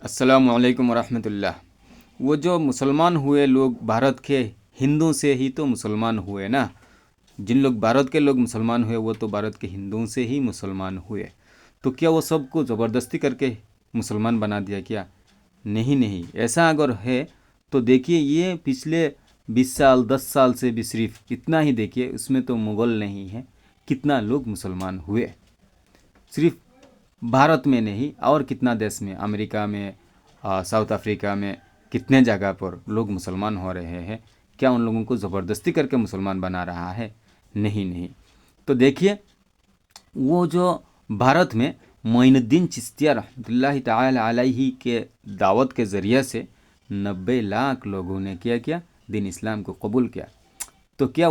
अस्सलामुअलैकुम वरहमतुल्लाह। वो जो मुसलमान हुए लोग भारत के, हिंदू से ही तो मुसलमान हुए ना। जिन लोग भारत के लोग मुसलमान हुए वो तो भारत के हिंदुओं से ही मुसलमान हुए। तो क्या वो सबको ज़बरदस्ती करके मुसलमान बना दिया क्या? नहीं नहीं, ऐसा अगर है तो देखिए, ये पिछले 20 साल 10 साल से भी सिर्फ इतना ही देखिए, उसमें तो मुग़ल नहीं है, कितना लोग मुसलमान हुए। सिर्फ भारत में नहीं, और कितना देश में, अमेरिका में, साउथ अफ्रीका में, कितने जगह पर लोग मुसलमान हो रहे हैं। क्या उन लोगों को ज़बरदस्ती करके मुसलमान बना रहा है? नहीं नहीं। तो देखिए, वो जो भारत में मोइनुद्दीन चिश्तिया रहमतुल्लाहि ताला अलैहि के दावत के ज़रिए से 90 लाख लोगों ने क्या किया, दीन इस्लाम को कबूल किया। तो क्या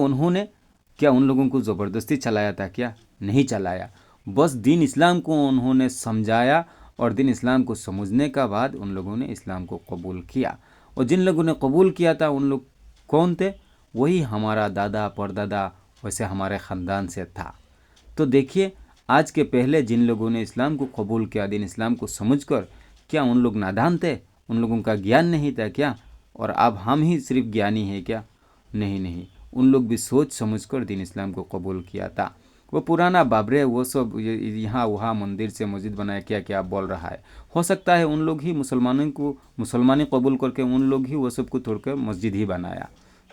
उन लोगों को ज़बरदस्ती चलाया था क्या? नहीं चलाया। बस दीन इस्लाम को उन्होंने समझाया, और दीन इस्लाम को समझने का बाद उन लोगों ने इस्लाम को कबूल किया। और जिन लोगों ने कबूल किया था उन लोग कौन थे? वही हमारा दादा परदादा, वैसे हमारे ख़ानदान से था। तो देखिए, आज के पहले जिन लोगों ने इस्लाम को कबूल किया, दीन इस्लाम को समझकर, क्या उन लोग नादान थे? उन लोगों का ज्ञान नहीं था क्या? और अब हम ही सिर्फ ज्ञानी हैं क्या? नहीं नहीं, उन लोग भी सोच समझकर दीन इस्लाम को कबूल किया था। वो पुराना बाबरे, वो सब यहाँ वहाँ मंदिर से मस्जिद बनाया, क्या क्या बोल रहा है। हो सकता है उन लोग ही मुसलमानों को मुसलमानी कबूल करके उन लोग ही वो सब को तोड़कर मस्जिद ही बनाया।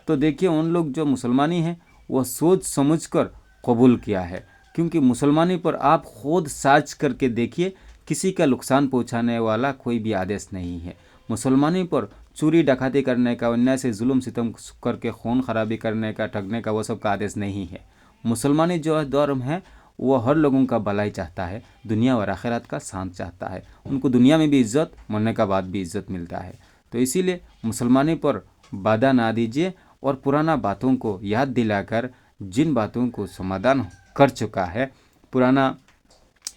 तो देखिए, उन लोग जो मुसलमानी है वो सोच समझकर कबूल किया है। क्योंकि मुसलमानी पर आप खुद सर्च करके देखिए, किसी का नुकसान पहुंचाने वाला कोई भी आदेश नहीं है। मुसलमानी पर चोरी डकैती करने का, अन्याय से जुल्म सितम करके खून खराबी करने का, ठगने का, वो सब का आदेश नहीं है। मुसलमानी जो धर्म है वो हर लोगों का भलाई चाहता है, दुनिया और आखिरत का शांत चाहता है। उनको दुनिया में भी इज्जत, मरने का बाद भी इज्जत मिलता है। तो इसीलिए मुसलमानी पर बाधा ना दीजिए, और पुराना बातों को याद दिलाकर, जिन बातों को समाधान कर चुका है पुराना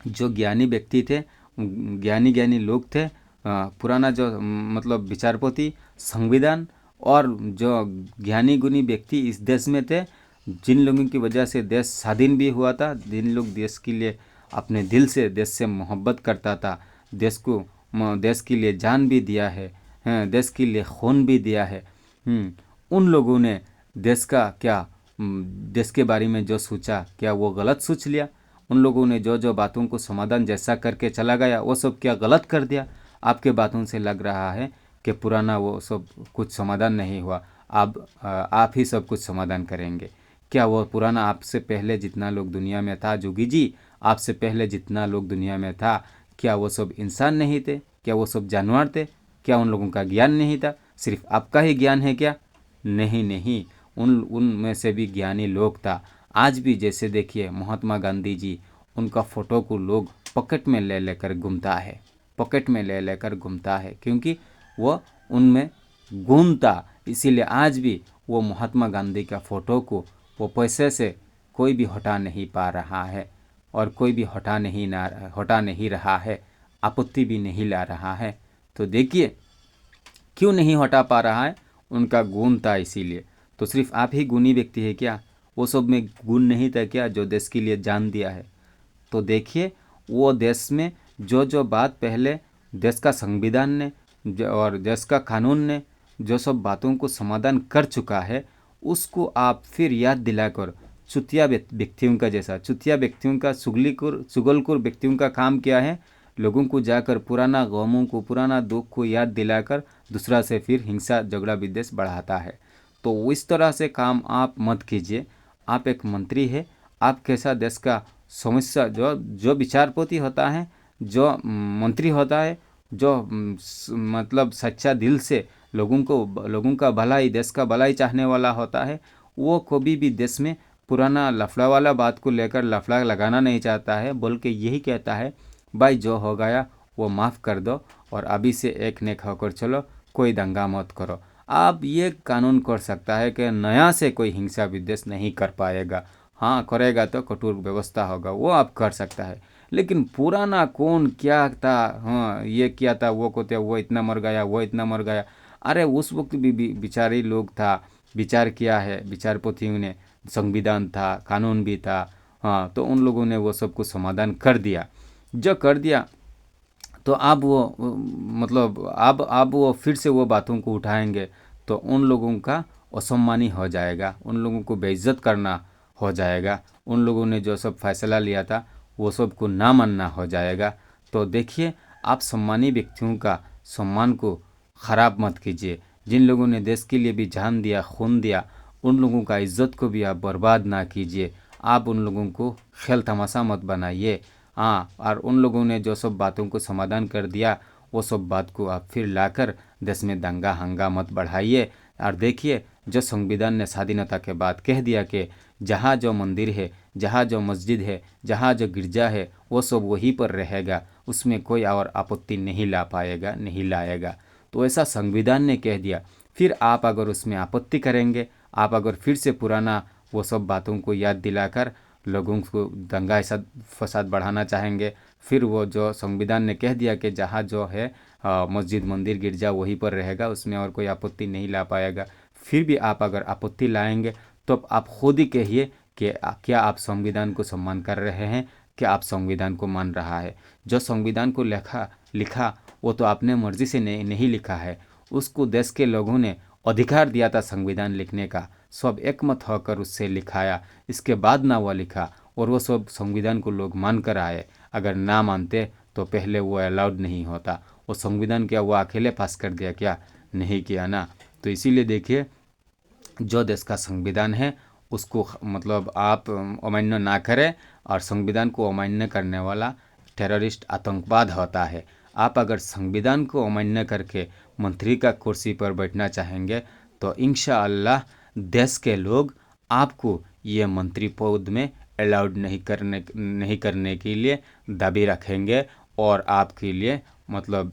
जो ज्ञानी व्यक्ति थे, ज्ञानी ज्ञानी लोग थे, पुराना जो मतलब विचारपोती, संविधान, और जो ज्ञानी गुणी व्यक्ति इस देश में थे, जिन लोगों की वजह से देश स्वाधीन भी हुआ था, जिन लोग देश के लिए अपने दिल से, देश से मोहब्बत करता था, देश के लिए जान भी दिया है, देश के लिए खून भी दिया है। उन लोगों ने देश का क्या, देश के बारे में जो सोचा, क्या वो गलत सोच लिया? उन लोगों ने जो जो बातों को समाधान जैसा करके चला गया, वो सब क्या गलत कर दिया? आपके बातों से लग रहा है कि पुराना वो सब कुछ समाधान नहीं हुआ, आप ही सब कुछ समाधान करेंगे। क्या वो पुराना आपसे पहले जितना लोग दुनिया में था, जोगी जी, आपसे पहले जितना लोग दुनिया में था, क्या वो सब इंसान नहीं थे? क्या वो सब जानवर थे? क्या उन लोगों का ज्ञान नहीं था? सिर्फ आपका ही ज्ञान है क्या? नहीं नहीं, उनमें से भी ज्ञानी लोग था। आज भी जैसे देखिए महात्मा गांधी जी, उनका फ़ोटो को लोग पॉकेट में ले लेकर घूमता है, पॉकेट में ले लेकर घूमता है, क्योंकि वह उनमें गुण था। इसीलिए आज भी वो महात्मा गांधी का फ़ोटो को वो पैसे से कोई भी हटा नहीं पा रहा है, और कोई भी हटा नहीं रहा है, आपत्ति भी नहीं ला रहा है। तो देखिए, क्यों नहीं हटा पा रहा है? उनका गुण था, इसीलिए। तो सिर्फ आप ही गुणी व्यक्ति है क्या? वो सब में गुण नहीं था क्या, जो देश के लिए जान दिया है? तो देखिए, वो देश में जो जो बात पहले देश का संविधान ने और देश का कानून ने जो सब बातों को समाधान कर चुका है, उसको आप फिर याद दिलाकर, चुतिया व्यक्तियों का जैसा, चुतिया व्यक्तियों का, चुगलखोर व्यक्तियों का काम क्या है? लोगों को जाकर पुराना गमों को, पुराना दुख को याद दिलाकर दूसरा से फिर हिंसा झगड़ा विद्वेष बढ़ाता है। तो इस तरह से काम आप मत कीजिए। आप एक मंत्री है, आप कैसा देश का समस्या, जो जो विचारपोती होता है, जो मंत्री होता है, जो मतलब सच्चा दिल से लोगों का भलाई, देश का भलाई चाहने वाला होता है, वो कभी भी देश में पुराना लफड़ा वाला बात को लेकर लफड़ा लगाना नहीं चाहता है, बल्कि यही कहता है, भाई जो हो गया वो माफ़ कर दो, और अभी से एक नेक होकर चलो, कोई दंगा मत करो। आप ये कानून कर सकता है कि नया से कोई हिंसा विद्वेष नहीं कर पाएगा। हाँ, करेगा तो कठोर व्यवस्था होगा, वो आप कर सकता है। लेकिन पुराना कौन क्या था, हाँ ये किया था, वो को था, वो इतना मर गया, वो इतना मर गया। अरे उस वक्त भी विचारी लोग था, विचार किया है, विचार पोथियों ने, संविधान था, कानून भी था। हाँ, तो उन लोगों ने वो सब कुछ समाधान कर दिया। जो कर दिया, तो आप मतलब आप वो फिर से वो बातों को उठाएंगे तो उन लोगों का असम्मानी हो जाएगा, उन लोगों को बेइज्जत करना हो जाएगा, उन लोगों ने जो सब फैसला लिया था वो सब को ना मानना हो जाएगा। तो देखिए, आप सम्मानी व्यक्तियों का सम्मान को ख़राब मत कीजिए। जिन लोगों ने देश के लिए भी जान दिया, खून दिया, उन लोगों का इज्जत को भी आप बर्बाद ना कीजिए। आप उन लोगों को खेल तमाशा मत बनाइए। हाँ, और उन लोगों ने जो सब बातों को समाधान कर दिया, वो सब बात को आप फिर लाकर देश में दंगा हंगामा मत बढ़ाइए। और देखिए, जो संविधान ने स्वाधीनता के बाद कह दिया कि जहाँ जो मंदिर है, जहाँ जो मस्जिद है, जहाँ जो गिरजा है, वो सब वहीं पर रहेगा, उसमें कोई और आपत्ति नहीं ला पाएगा, नहीं लाएगा। तो ऐसा संविधान ने कह दिया। फिर आप अगर उसमें आपत्ति करेंगे, आप अगर फिर से पुराना वो सब बातों को याद दिलाकर लोगों को दंगा ऐसा फसाद बढ़ाना चाहेंगे, फिर वो जो संविधान ने कह दिया कि जहाँ जो है मस्जिद मंदिर गिरजा वहीं पर रहेगा, उसमें और कोई आपत्ति नहीं ला पाएगा, फिर भी आप अगर आपत्ति लाएंगे तो आप खुद ही कहिए कि क्या आप संविधान को सम्मान कर रहे हैं, क्या आप संविधान को मान रहा है। जो संविधान को लिखा वो तो आपने मर्जी से नहीं लिखा है, उसको देश के लोगों ने अधिकार दिया था संविधान लिखने का, सब एकमत होकर उससे लिखाया, इसके बाद ना वो लिखा, और वो सब संविधान को लोग मान कर आए। अगर ना मानते तो पहले वो अलाउड नहीं होता। वो संविधान क्या वो अकेले पास कर दिया क्या? नहीं किया ना। तो इसीलिए देखिए, जो देश का संविधान है उसको मतलब आप अमान्य ना करें, और संविधान को अमान्य करने वाला टेररिस्ट आतंकवाद होता है। आप अगर संविधान को अमान्य करके मंत्री का कुर्सी पर बैठना चाहेंगे तो इंशाअल्लाह देश के लोग आपको ये मंत्री पद में अलाउड नहीं करने के लिए दाबी रखेंगे, और आपके लिए मतलब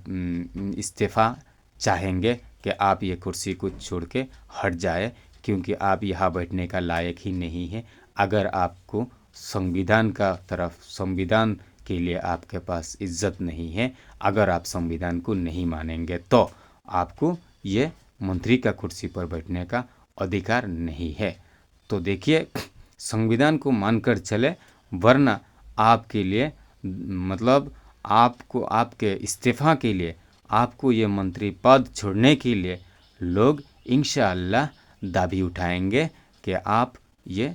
इस्तीफ़ा चाहेंगे कि आप ये कुर्सी को छोड़ के हट जाए, क्योंकि आप यहाँ बैठने का लायक ही नहीं है। अगर आपको संविधान के लिए आपके पास इज्जत नहीं है, अगर आप संविधान को नहीं मानेंगे तो आपको ये मंत्री का कुर्सी पर बैठने का अधिकार नहीं है। तो देखिए, संविधान को मानकर चले, वरना आपके लिए मतलब आपको आपके इस्तीफ़ा के लिए, आपको ये मंत्री पद छोड़ने के लिए लोग इंशाअल्लाह दाबी उठाएंगे कि आप ये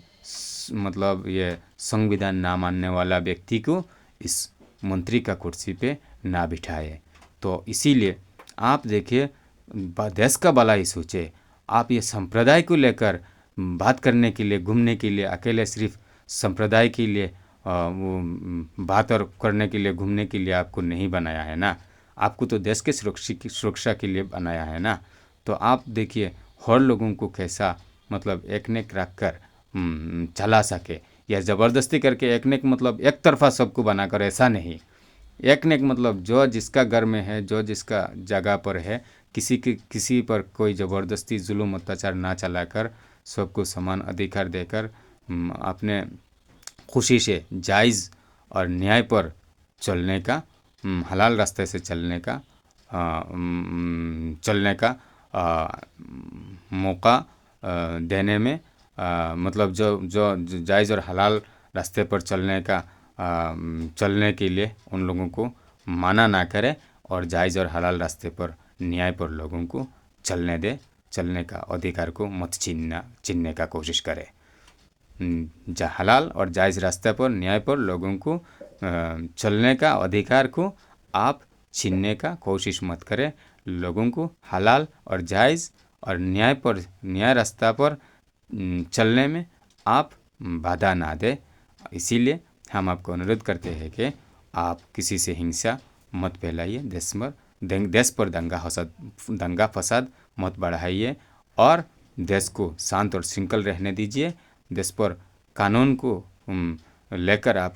मतलब ये संविधान ना मानने वाला व्यक्ति को इस मंत्री का कुर्सी पे ना बिठाए। तो इसीलिए आप देखिए, देश का भला ही सोचे। आप ये संप्रदाय को लेकर बात करने के लिए, घूमने के लिए, अकेले सिर्फ संप्रदाय के लिए वो बात और करने के लिए, घूमने के लिए आपको नहीं बनाया है ना। आपको तो देश के सुरक्षा के लिए बनाया है ना। तो आप देखिए, हर लोगों को कैसा मतलब एक नेक रख कर चला सके, या ज़बरदस्ती करके एक नेक मतलब एक तरफा सबको बनाकर, ऐसा नहीं। एक नेक मतलब जो जिसका घर में है, जो जिसका जगह पर है, किसी पर कोई ज़बरदस्ती जुल्म अत्याचार ना चलाकर, सबको समान अधिकार देकर अपने खुशी से जायज़ और न्याय पर चलने का, हलाल रास्ते से चलने का मौका देने में मतलब जो जायज़ और हलाल रास्ते पर चलने के लिए उन लोगों को माना ना करे, और जायज़ और हलाल रास्ते पर न्याय पर लोगों को चलने का अधिकार को मत छीनने का कोशिश करे। हलाल और जायज़ रास्ते पर, न्याय पर लोगों को चलने का अधिकार को आप छीनने का कोशिश मत करें। लोगों को हलाल और जायज़ और न्याय रास्ता पर चलने में आप बाधा ना दें। इसीलिए हम आपको अनुरोध करते हैं कि आप किसी से हिंसा मत फैलाइए, देश पर दंगा फसाद मत बढ़ाइए, और देश को शांत और श्रृंखल रहने दीजिए। देश पर कानून को लेकर आप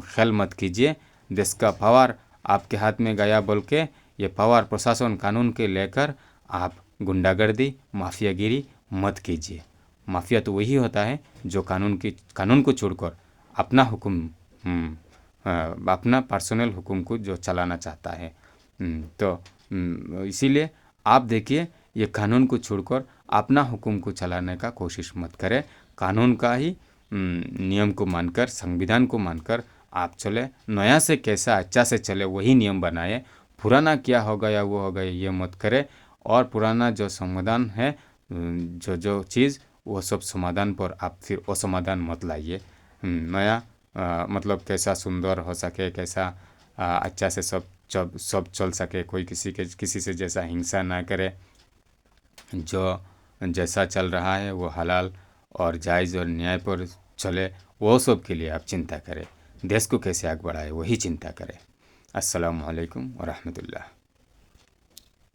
खेल मत कीजिए। देश का पावर आपके हाथ में गया बोल के ये पावर प्रशासन कानून के लेकर आप गुंडागर्दी माफियागिरी मत कीजिए। माफिया तो वही होता है जो कानून को छोड़कर अपना हुक्म अपना पर्सनल हुक्म को जो चलाना चाहता है। तो इसीलिए आप देखिए, ये कानून को छोड़कर अपना हुक्म को चलाने का कोशिश मत करें। कानून का ही नियम को मानकर, संविधान को मानकर आप चले। नया से कैसा अच्छा से चले वही नियम बनाए। पुराना क्या हो गया वो हो गया ये मत करें, और पुराना जो समाधान है, जो जो चीज़ वो सब समाधान पर आप फिर असमाधान मत लाइए। नया मतलब कैसा सुंदर हो सके, कैसा अच्छा से सब चल सके, कोई किसी से जैसा हिंसा ना करे, जो जैसा चल रहा है वो हलाल और जायज़ और न्याय पर चले, वो सब के लिए आप चिंता करें। देश को कैसे आगे बढ़ाए वही चिंता करें। अस्सलामु अलैकुम व रहमतुल्लाह।